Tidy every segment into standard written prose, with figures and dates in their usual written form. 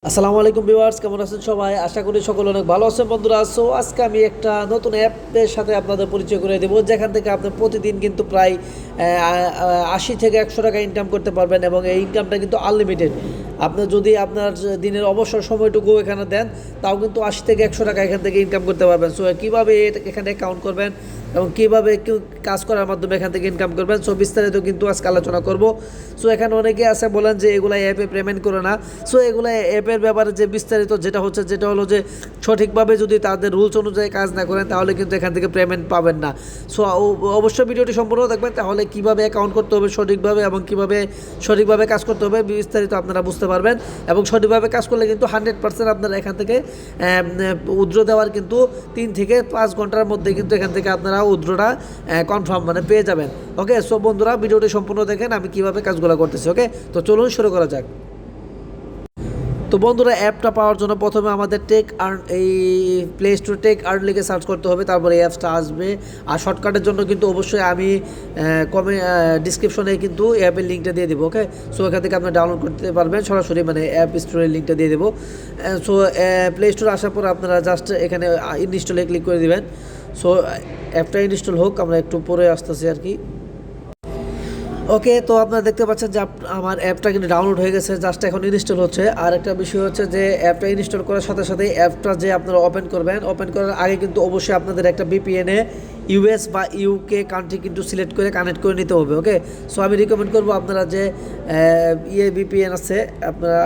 আসসালামু আলাইকুম ভিউয়ার্স, কেমন আছেন সবাই? আশা করি সকলে অনেক ভালো আছেন বন্ধুরা। সো আজকে আমি একটা নতুন অ্যাপের সাথে আপনাদের পরিচয় করে দেবো, যেখান থেকে আপনি প্রতিদিন কিন্তু প্রায় 80 থেকে 100 টাকা ইনকাম করতে পারবেন এবং এই ইনকামটা কিন্তু আনলিমিটেড। আপনি যদি আপনার দিনের অবসর সময়টুকু এখানে দেন, তাও কিন্তু 80 থেকে 100 টাকা এখান থেকে ইনকাম করতে পারবেন। সো কীভাবে এখানে অ্যাকাউন্ট করবেন এবং কীভাবে কাজ করার মাধ্যমে এখান থেকে ইনকাম করবেন, সো বিস্তারিত কিন্তু আজকে আলোচনা করব। সো এখানে অনেকে আছে বলেন যে এগুলো অ্যাপে পেমেন্ট করে না। সো এগুলো অ্যাপের ব্যাপারে যে বিস্তারিত যেটা হলো যে সঠিকভাবে যদি তাদের রুলস অনুযায়ী কাজ না করেন, তাহলে কিন্তু এখান থেকে পেমেন্ট পাবেন না। সো অবশ্যই ভিডিওটি সম্পূর্ণ দেখবেন, তাহলে কীভাবে অ্যাকাউন্ট করতে হবে সঠিকভাবে এবং কীভাবে সঠিকভাবে কাজ করতে হবে বিস্তারিত আপনারা বুঝতে পারবেন। এবং সঠিকভাবে কাজ করলে কিন্তু 100% আপনারা এখান থেকে উইথড্র দেওয়ার কিন্তু 3 থেকে 5 ঘন্টার মধ্যে কিন্তু এখান থেকে আপনারা উইথড্রটা কনফার্ম পেয়ে যাবেন। ওকে, সো বন্ধুরা ভিডিওটি সম্পূর্ণ দেখেন আমি কীভাবে কাজগুলো করতেছি। ওকে, তো চলুন শুরু করা যাক। তো বন্ধুরা, অ্যাপটা পাওয়ার জন্য প্রথমে আমাদের এই প্লে স্টোর লিখে সার্চ করতে হবে, তারপরে এই অ্যাপসটা আসবে। আর শর্টকাটের জন্য কিন্তু অবশ্যই আমি ডিসক্রিপশনে কিন্তু অ্যাপের লিঙ্কটা দিয়ে দেবো। ওকে, সো এখান থেকে আপনি ডাউনলোড করতে পারবেন সরাসরি, অ্যাপ স্টোরের লিঙ্কটা দিয়ে দেবো। সো প্লে স্টোর আসার পর আপনারা জাস্ট এখানে ইনস্টলে ক্লিক করে দেবেন। সো অ্যাপটা ইনস্টল হোক, আমরা একটু পরে আসতেছি আর কি। ওকে, তো আপনারা দেখতে পাচ্ছেন যে আমার অ্যাপটা কিন্তু ডাউনলোড হয়ে গেছে, জাস্ট এখন ইনস্টল হচ্ছে। আর একটা বিষয় হচ্ছে যে অ্যাপটা ইনস্টল করার সাথে সাথে অ্যাপটা যে আপনারা ওপেন করার আগে কিন্তু অবশ্যই আপনাদের একটা বিপিএনে ইউএস বা ইউকে কান্ট্রি কিন্তু সিলেক্ট করে কানেক্ট করে নিতে হবে। ওকে, সো আমি রিকমেন্ড করবো আপনারা যে বিপিএন আছে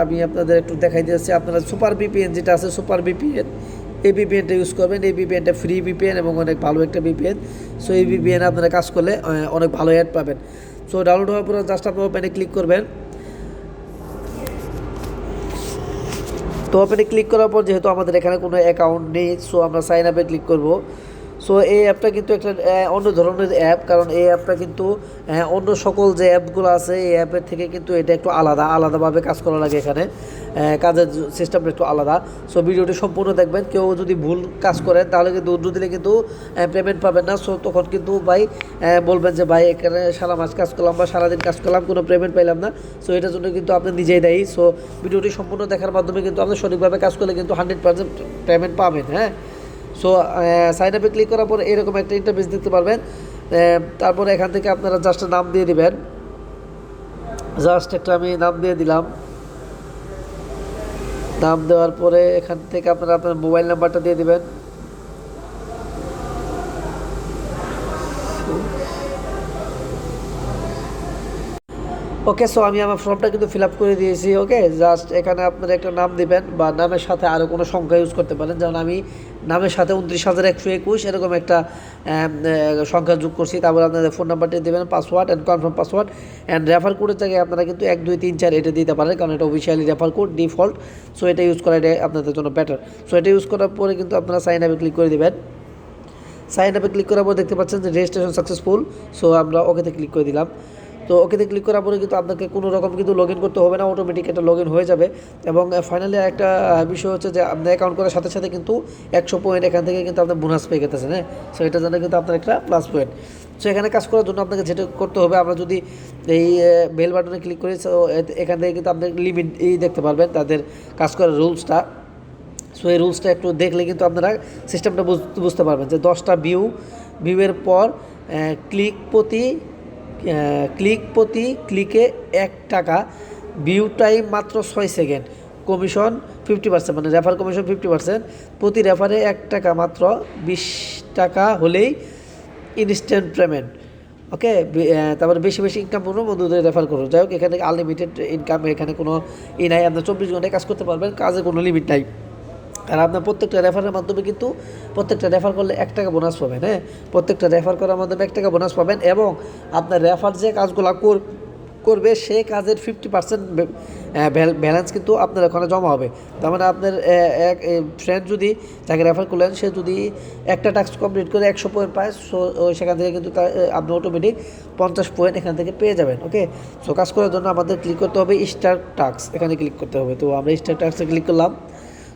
আমি আপনাদের একটু দেখাই দিয়েছি। আপনারা সুপার বিপিএন যেটা আছে, সুপার বিপিএন এই বিপিএনটা ইউজ করবেন। এই বিপিএনটা ফ্রি বিপিএন এবং অনেক ভালো একটা বিপিএন। সো এই বিপিএন আপনারা কাজ করলে অনেক ভালো অ্যাড পাবেন। সো ডাউনলোড হওয়ার পর জাস্ট আপনি ওপেনে ক্লিক করবেন। তো ওপেনে ক্লিক করার পর যেহেতু আমাদের এখানে কোনো অ্যাকাউন্ট নেই, সো আমরা সাইন আপে ক্লিক করব। সো এই অ্যাপটা কিন্তু একটা অন্য ধরনের অ্যাপ, কারণ এই অ্যাপটা কিন্তু অন্য সকল যে অ্যাপগুলো আছে এই অ্যাপের থেকে কিন্তু এটা একটু আলাদাভাবে কাজ করা লাগে। এখানে কাজের সিস্টেমটা একটু আলাদা। সো ভিডিওটি সম্পূর্ণ দেখবেন। কেউ যদি ভুল কাজ করেন তাহলে কিন্তু উদ্র দিলে কিন্তু পেমেন্ট পাবেন না। সো তখন কিন্তু ভাই বলবেন যে ভাই এখানে সারা মাস কাজ করলাম বা সারাদিন কাজ করলাম, কোনো পেমেন্ট পাইলাম না। সো এটার জন্য কিন্তু আপনি নিজেই দায়ী। সো ভিডিওটি সম্পূর্ণ দেখার মাধ্যমে কিন্তু আপনি সঠিকভাবে কাজ করলে কিন্তু 100% পেমেন্ট পাবেন। হ্যাঁ, সো সাইন আপে ক্লিক করার পর এরকম একটা ইন্টারফেস দেখতে পারবেন। তারপরে এখান থেকে আপনারা জাস্ট নাম দিয়ে দিবেন। জাস্ট একটা আমি নাম দিয়ে দিলাম। নাম দেওয়ার পরে এখান থেকে আপনারা আপনার মোবাইল নাম্বারটা দিয়ে দিবেন। ওকে, সো আমি আমার ফর্মটা কিন্তু ফিল আপ করে দিয়েছি। ওকে, জাস্ট এখানে আপনারা একটা নাম দিবেন বা নামের সাথে আরও কোনো সংখ্যা ইউজ করতে পারেন, যেমন আমি নামের সাথে 29,121 এরকম একটা সংখ্যা যোগ করছি। তারপর আপনাদের ফোন নাম্বারটি দেবেন, password and confirm password and refer কোডের জায়গায় আপনারা কিন্তু 1 2 3 4 এটা দিতে পারেন, কারণ এটা officially refer code default. So এটা ইউজ করা এটা আপনাদের জন্য বেটার। সো এটা ইউজ করার পরে কিন্তু আপনারা সাইন আপে ক্লিক করে দেবেন। সাইন আপে ক্লিক করার পর দেখতে পাচ্ছেন যে রেজিস্ট্রেশন সাকসেসফুল। সো আমরা ওকেতে ক্লিক করে দিলাম। তো ওকেতে ক্লিক করার পরে কিন্তু আপনাকে কোনো রকম কিন্তু লগ ইন করতে হবে না, অটোমেটিক এটা লগ ইন হয়ে যাবে। এবং ফাইনালি একটা বিষয় হচ্ছে যে আপনার অ্যাকাউন্ট করার সাথে সাথে কিন্তু 100 পয়েন্ট এখান থেকে কিন্তু আপনার বোনাস পেয়ে গেতেছেন। হ্যাঁ, সো এটার জন্য কিন্তু আপনার একটা প্লাস পয়েন্ট। সো এখানে কাজ করার জন্য আপনাকে যেটা করতে হবে, আমরা যদি এই বেল বাটনে ক্লিক করি, সো এখান থেকে কিন্তু আপনি লিমিট দেখতে পারবেন তাদের কাজ করার রুলসটা। সো এই রুলসটা একটু দেখলে কিন্তু আপনারা সিস্টেমটা বুঝতে পারবেন যে 10টা ভিউয়ের পর ক্লিকে 1 টাকা, ভিউ টাইম মাত্র 6 সেকেন্ড, কমিশন 50%, রেফার কমিশন 50%, প্রতি রেফারে 1 টাকা, মাত্র 20 টাকা হলেই ইনস্ট্যান্ট পেমেন্ট। ওকে, তারপরে বেশি ইনকাম করুন, বন্ধুদের রেফার করুন। যাই হোক, এখানে আনলিমিটেড ইনকাম, এখানে কোনো নাই, আপনার 24 ঘন্টায় কাজ করতে পারবেন, কাজে কোনো লিমিট নাই। আর আপনার প্রত্যেকটা রেফারের মাধ্যমে কিন্তু প্রত্যেকটা রেফার করলে 1 টাকা বোনাস পাবেন। হ্যাঁ, প্রত্যেকটা রেফার করার মাধ্যমে 1 টাকা বোনাস পাবেন এবং আপনার রেফার যে কাজগুলো করবে সেই কাজের 50% ব্যালেন্স কিন্তু আপনার ওখানে জমা হবে। তার মানে আপনার এক ফ্রেন্ড যদি যাকে রেফার করলেন, সে যদি একটা টাস্ক কমপ্লিট করে 100 পয়েন্ট পায়, সো সেখান থেকে কিন্তু আপনি অটোমেটিক 50 পয়েন্ট এখান থেকে পেয়ে যাবেন। ওকে, সো কাজ করার জন্য আমাদের ক্লিক করতে হবে স্টার টাস্ক, এখানে ক্লিক করতে হবে। তো আমরা স্টার টাস্কে ক্লিক করলাম।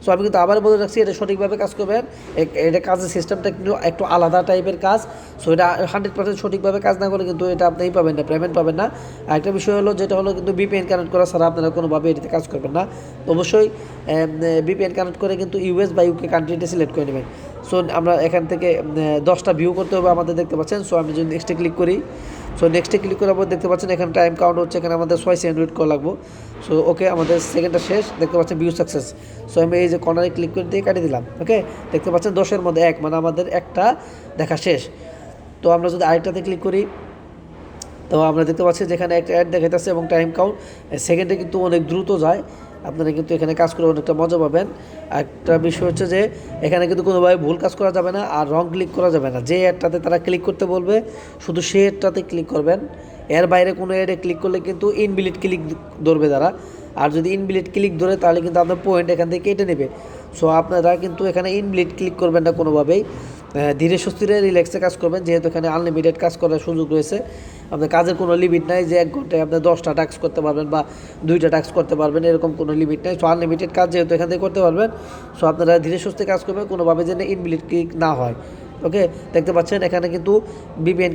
সো আমি কিন্তু আবার বলে রাখছি, এটা সঠিকভাবে কাজ করবেন। এটা কাজের সিস্টেমটা কিন্তু একটু আলাদা টাইপের কাজ। সো এটা 100% সঠিকভাবে কাজ না করলে কিন্তু এটা আপনিই পাবেন না, পেমেন্ট পাবেন না। আরেকটা বিষয় হলো, যেটা হলো কিন্তু বিপিএন কানেক্ট করা ছাড়া আপনারা কোনোভাবে এটাতে কাজ করবেন না। তো অবশ্যই বিপিএন কানেক্ট করে কিন্তু ইউএস বা ইউকে কান্ট্রিটা সিলেক্ট করে নেবেন। সো আমরা এখান থেকে 10টা ভিউ করতে হবে আমাদের, দেখতে পাচ্ছেন। সো আমি যদি নেক্সটে ক্লিক করি, সো নেক্সটে ক্লিক করার পর দেখতে পাচ্ছেন এখানে টাইম কাউন্ট হচ্ছে, এখানে আমাদের 6 সেকেন্ড ওয়েট করা লাগবে। সো ওকে, আমাদের সেকেন্ডটা শেষ, দেখতে পাচ্ছেন ভিউ সাকসেস। সো আমি এই যে কর্নারে ক্লিক করে দিয়ে কাটিয়ে দিলাম। ওকে, দেখতে পাচ্ছেন 10-এর মধ্যে 1, মানে আমাদের একটা দেখা শেষ। তো আমরা যদি আরেকটাতে ক্লিক করি, তো আমরা দেখতে পাচ্ছি যেখানে একটা অ্যাড দেখাইতেছে এবং টাইম কাউন্ট সেকেন্ডে কিন্তু অনেক দ্রুত যায়। আপনারা কিন্তু এখানে কাজ করে অনেকটা মজা পাবেন। একটা বিষয় হচ্ছে যে এখানে কিন্তু কোনোভাবে ভুল কাজ করা যাবে না, আর রং ক্লিক করা যাবে না। যে অ্যাডটাতে তারা ক্লিক করতে বলবে শুধু সেই অ্যাডটাতে ক্লিক করবেন। এর বাইরে কোনো অ্যাডে ক্লিক করলে কিন্তু ইনভ্যালিড ক্লিক ধরবে তারা। আর যদি ইনভ্যালিড ক্লিক ধরে তাহলে কিন্তু আপনার পয়েন্ট এখান থেকে কেটে নেবে। সো আপনারা কিন্তু এখানে ইনভ্যালিড ক্লিক করবেন না কোনোভাবেই। ধীরে সুস্থিরে রিল্যাক্সে কাজ করবেন, যেহেতু এখানে আনলিমিটেড কাজ করার সুযোগ রয়েছে। আপনার কাজের কোনো লিমিট নাই যে 1 ঘন্টায় আপনি 10টা টাস্ক করতে পারবেন বা 2টা টাস্ক করতে পারবেন, এরকম কোনো লিমিট নাই। সো আনলিমিটেড কাজ যেহেতু এখান থেকে করতে পারবেন, সো আপনারা ধীরে সুস্থে কাজ করবেন, কোনোভাবে যেন ইনভ্যালিড ক্লিক না হয়। ওকে, দেখতে পাচ্ছেন এখানে কিন্তু বিপিএন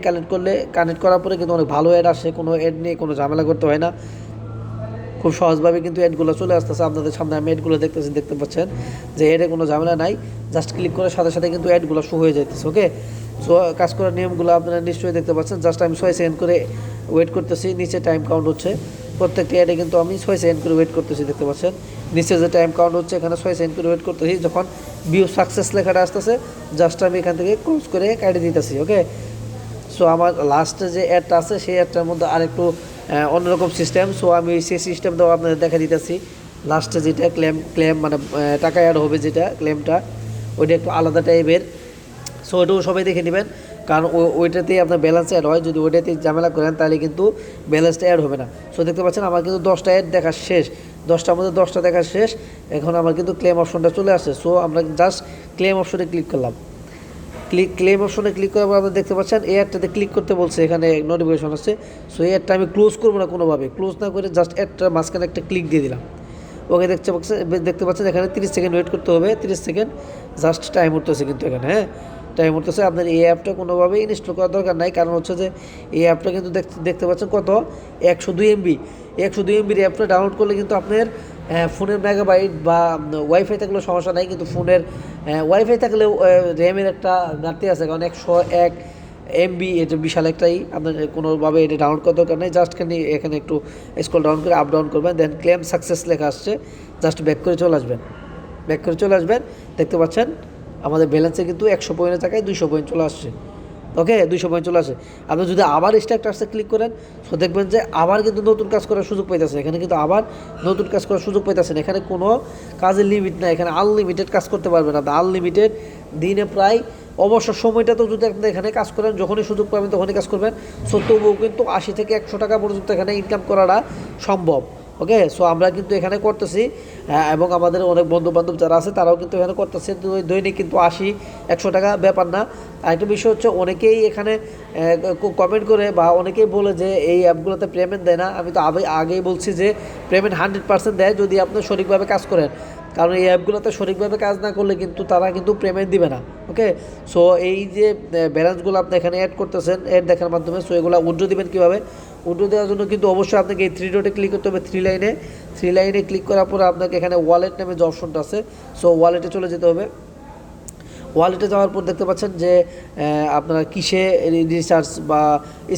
কানেক্ট করার পরে কিন্তু অনেক ভালো অ্যাড আসে, কোনো অ্যাড নিয়ে কোনো ঝামেলা করতে হয় না। খুব সহজভাবে কিন্তু অ্যাডগুলো চলে আসতেছে আপনাদের সামনে। আমি অ্যাডগুলো দেখতে পাচ্ছেন যে অ্যাডে কোনো ঝামেলা নাই, জাস্ট ক্লিক করার সাথে সাথে কিন্তু অ্যাডগুলো শো হয়ে যাইতেছে। ওকে, সো কাজ করার নিয়মগুলো আপনারা নিশ্চয়ই দেখতে পাচ্ছেন। জাস্ট আমি 6 সেকেন্ড করে ওয়েট করতেছি, নিচে টাইম কাউন্ট হচ্ছে প্রত্যেকটা অ্যাডে কিন্তু আমি 6 সেকেন্ড করে ওয়েট করতেছি, দেখতে পাচ্ছেন নিচে যে টাইম কাউন্ট হচ্ছে, এখানে 6 সেকেন্ড করে ওয়েট করতেছি। যখন ভিউ সাকসেস লেখাটা আসতেছে, জাস্ট আমি এখান থেকে ক্লোজ করে কাটিয়ে দিতেছি। ওকে, সো আমার লাস্টে যে অ্যাডটা আছে সেই অ্যাডটার মধ্যে আরেকটু অন্যরকম সিস্টেম। সো আমি সেই সিস্টেমটাও আপনাদের দেখা দিতেছি। লাস্টে যেটা ক্লেম মানে টাকা অ্যাড হবে, যেটা ক্লেমটা, ওইটা একটু আলাদা টাইপের। সো ওইটাও সবাই দেখে নেবেন, কারণ ওইটাতেই আপনার ব্যালেন্স অ্যাড হয়। যদি ওইটাতেই ঝামেলা করেন তাহলে কিন্তু ব্যালেন্সটা অ্যাড হবে না। সো দেখতে পাচ্ছেন আমার কিন্তু 10টা অ্যাড দেখা শেষ, 10টার মধ্যে 10টা দেখা শেষ। এখন আমার কিন্তু ক্লেম অপশনটা চলে আসছে। সো আমরা জাস্ট ক্লেম অপশনে ক্লিক করলাম। ক্লেম অপশনে ক্লিক করার পর আপনারা দেখতে পাচ্ছেন এই অ্যাডটাতে ক্লিক করতে বলছে, এখানে নোটিফিকেশন আসছে। সো এই অ্যাডটা আমি ক্লোজ করবো না, কোনোভাবে ক্লোজ না করে জাস্ট অ্যাডটার মাঝখানে একটা ক্লিক দিয়ে দিলাম। ওকে, দেখতে পাচ্ছেন এখানে 30 সেকেন্ড ওয়েট করতে হবে, 30 সেকেন্ড জাস্ট টাইম উঠতেছে কিন্তু এখানে। হ্যাঁ, টাইম উঠতেছে। আপনার এই অ্যাপটা কোনোভাবেই ইনস্টল করার দরকার নাই, কারণ হচ্ছে যে এই অ্যাপটা কিন্তু দেখতে পাচ্ছেন কত 102 এমবি। 102 এমবির অ্যাপটা ডাউনলোড করলে কিন্তু আপনার ফোনের মেগাবাইট বা ওয়াইফাই থাকলেও সমস্যা নাই, কিন্তু ফোনের ওয়াইফাই থাকলেও র্যামের একটা ঘাটতি আছে, কারণ 101 এমবি এটা বিশাল একটাই। আপনার কোনোভাবে এটা ডাউনলোড করার দরকার নেই। জাস্ট এখানে একটু স্ক্রল ডাউন করে আপ ডাউন করবেন, দেন ক্লেম সাকসেস লেখা আসছে, জাস্ট ব্যাক করে চলে আসবেন। দেখতে পাচ্ছেন আমাদের ব্যালেন্সে কিন্তু 100 পয়েন্টের জায়গায় 200 পয়েন্ট চলে আসছে। ওকে, 200 পয়েন্ট চলে আসে। আপনি যদি আবার স্ট্যাক টাস্কে ক্লিক করেন, সো দেখবেন যে আবার কিন্তু নতুন কাজ করার সুযোগ পাইতেছেন। এখানে কিন্তু আবার নতুন কাজ করার সুযোগ পাইতেছেন। এখানে কোনো কাজের লিমিট নাই, এখানে আনলিমিটেড কাজ করতে পারবেন আপনি। আনলিমিটেড দিনে প্রায় অবসর সময়টা তো যদি আপনি এখানে কাজ করেন, যখনই সুযোগ পাবেন তখনই কাজ করবেন। সো তবুও কিন্তু 80 থেকে 100 টাকা পর্যন্ত এখানে ইনকাম করাটা সম্ভব। ওকে, সো আমরা কিন্তু এখানে করতেছি, এবং আমাদের অনেক বন্ধুবান্ধব যারা আছে তারাও কিন্তু এখানে করতেছে। দৈনিক কিন্তু 80-100 টাকা ব্যাপার না। আরেকটা বিষয় হচ্ছে, অনেকেই এখানে কমেন্ট করে বা অনেকেই বলে যে এই অ্যাপগুলোতে পেমেন্ট দেয় না। আমি তো আগেই বলছি যে পেমেন্ট 100% দেয় যদি আপনি সঠিকভাবে কাজ করেন, কারণ এই অ্যাপগুলোতে সঠিকভাবে কাজ না করলে কিন্তু তারা কিন্তু পেমেন্ট দিবে না। ওকে, সো এই যে ব্যালেন্সগুলো আপনি এখানে অ্যাড করতেছেন অ্যাড দেখার মাধ্যমে, সো এগুলো উইথড্র দিবেন কীভাবে? উইথড্র দেওয়ার জন্য কিন্তু অবশ্যই আপনাকে এই 3 ডটে ক্লিক করতে হবে। 3 লাইনে ক্লিক করার পরে আপনাকে এখানে ওয়ালেট নামে যে অপশনটা আছে, সো ওয়ালেটে চলে যেতে হবে। ওয়ালেটে যাওয়ার পর দেখতে পাচ্ছেন যে আপনারা কিসে রিচার্জ বা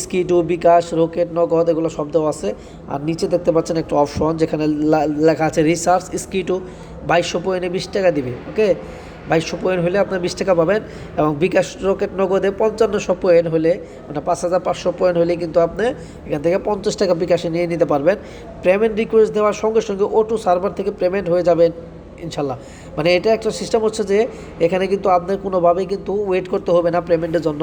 স্কিটু, বিকাশ, রকেট, নগদ এগুলো সব দেওয়া আছে। আর নিচে দেখতে পাচ্ছেন একটা অপশন যেখানে লেখা আছে রিচার্জ স্কিটু 2200 পয়েন্টে 20 টাকা দিবে। ওকে, 2200 পয়েন্ট হলে আপনার 20 টাকা পাবেন, এবং বিকাশ, রকেট, নগদে 5500 পয়েন্ট হলে, মানে 5500 পয়েন্ট হলে কিন্তু আপনি এখান থেকে 50 টাকা বিকাশে নিয়ে নিতে পারবেন। পেমেন্ট রিকোয়েস্ট দেওয়ার সঙ্গে সঙ্গে অটো সার্ভার থেকে পেমেন্ট হয়ে যাবে ইনশাল্লাহ। মানে এটা একটা সিস্টেম হচ্ছে যে এখানে কিন্তু আপনার কোনোভাবেই কিন্তু ওয়েট করতে হবে না পেমেন্টের জন্য,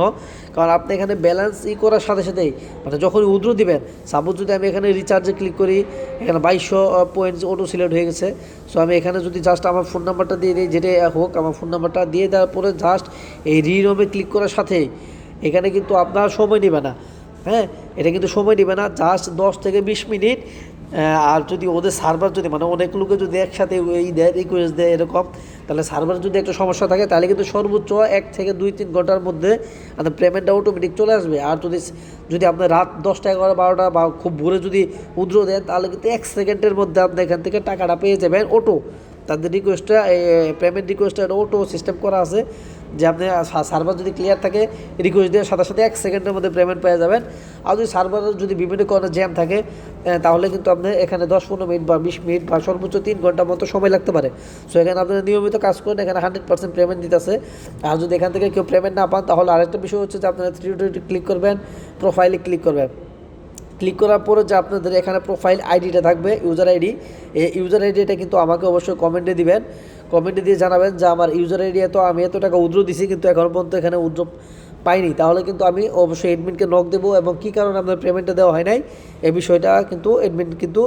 কারণ আপনি এখানে ব্যালেন্স করার সাথে সাথেই, মানে যখনই উইথড্র দিবেন, সাপোজ যদি আমি এখানে রিচার্জে ক্লিক করি, এখানে 2200 পয়েন্ট অটো সিলেক্ট হয়ে গেছে। সো আমি এখানে যদি জাস্ট আমার ফোন নাম্বারটা দিয়ে দিই, যেটাই হোক আমার ফোন নাম্বারটা দিয়ে দেওয়ার পরে জাস্ট এই রিনোমে ক্লিক করার সাথেই এখানে কিন্তু আপনার সময় নেবে না। হ্যাঁ, এটা কিন্তু সময় নেবে না, জাস্ট 10 থেকে 20 মিনিট আর যদি ওদের সার্ভার যদি মানে অনেক লোকে যদি একসাথে এই দেয় রিকোয়েস্ট দেয় এরকম, তাহলে সার্ভার যদি একটা সমস্যা থাকে তাহলে কিন্তু সর্বোচ্চ 1 থেকে 2-3 ঘন্টার মধ্যে আপনার পেমেন্টটা অটোমেটিক চলে আসবে। আর যদি আপনার রাত 10টা 11 12টা বা খুব ভোরে যদি উদ্রো দেন তাহলে কিন্তু 1 সেকেন্ডের মধ্যে আপনি এখান থেকে টাকাটা পেয়ে যাবেন অটো। তাদের রিকোয়েস্টটা পেমেন্ট রিকোয়েস্টটা অটো সিস্টেম করা আছে যে আপনি সার্ভার যদি ক্লিয়ার থাকে রিকোয়েস্ট দিয়ে সাথে সাথে 1 সেকেন্ডের মধ্যে পেমেন্ট পেয়ে যাবেন। আর যদি সার্ভার যদি বিভিন্ন কারণে জ্যাম থাকে তাহলে কিন্তু আপনি এখানে 10-15 মিনিট বা 20 মিনিট বা সর্বোচ্চ 3 ঘন্টার মতো সময় লাগতে পারে। সো এখানে আপনারা নিয়মিত কাজ করেন, এখানে 100% পেমেন্ট দিতেছে। আর যদি এখান থেকে কেউ পেমেন্ট না পান তাহলে আরেকটা বিষয় হচ্ছে যে আপনারা 3 ডটে ক্লিক করবেন, প্রোফাইলে ক্লিক করবেন। ক্লিক করার পরে যে আপনাদের এখানে প্রোফাইল আইডিটা থাকবে, ইউজার আইডি, এই ইউজার আইডিটা কিন্তু আমাকে অবশ্যই কমেন্টে দিবেন। কমেন্টে দিয়ে জানাবেন যে আমার ইউজার আইডি আমি এত টাকা উইথড্র দিছি কিন্তু এখনও পর্যন্ত এখানে উইথড্র পাইনি। তাহলে কিন্তু আমি অবশ্যই অ্যাডমিনকে নক দেবো এবং কী কারণে আপনার পেমেন্টটা দেওয়া হয় নাই এই বিষয়টা কিন্তু অ্যাডমিন কিন্তু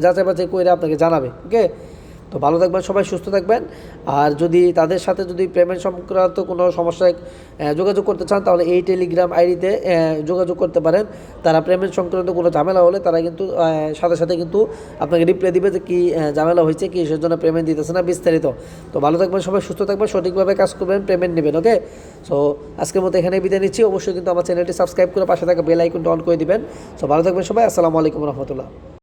যাচাই বাছাই করে আপনাকে জানাবে। ওকে, তো ভালো থাকবেন সবাই, সুস্থ থাকবেন। আর যদি তাদের সাথে যদি পেমেন্ট সংক্রান্ত কোনো সমস্যায় যোগাযোগ করতে চান তাহলে এই টেলিগ্রাম আইডিতে যোগাযোগ করতে পারেন। তারা পেমেন্ট সংক্রান্ত কোনো ঝামেলা হলে তারা কিন্তু সাথে সাথে কিন্তু আপনাকে রিপ্লাই দিবে যে কী ঝামেলা হয়েছে, কী সেজন্য পেমেন্ট দিতেছে না, বিস্তারিত। তো ভালো থাকবেন সবাই, সুস্থ থাকবেন, সঠিকভাবে কাজ করবেন, পেমেন্ট নেবেন। ওকে, সো আজকের মতো এখানে বিদায় নিচ্ছি। অবশ্যই কিন্তু আমার চ্যানেলটি সাবস্ক্রাইব করে পাশে থাকা বেল আইকনটা অন করে দিবেন। সো ভালো থাকবেন সবাই, আসসালামু আলাইকুম রহমতুল্লাহ।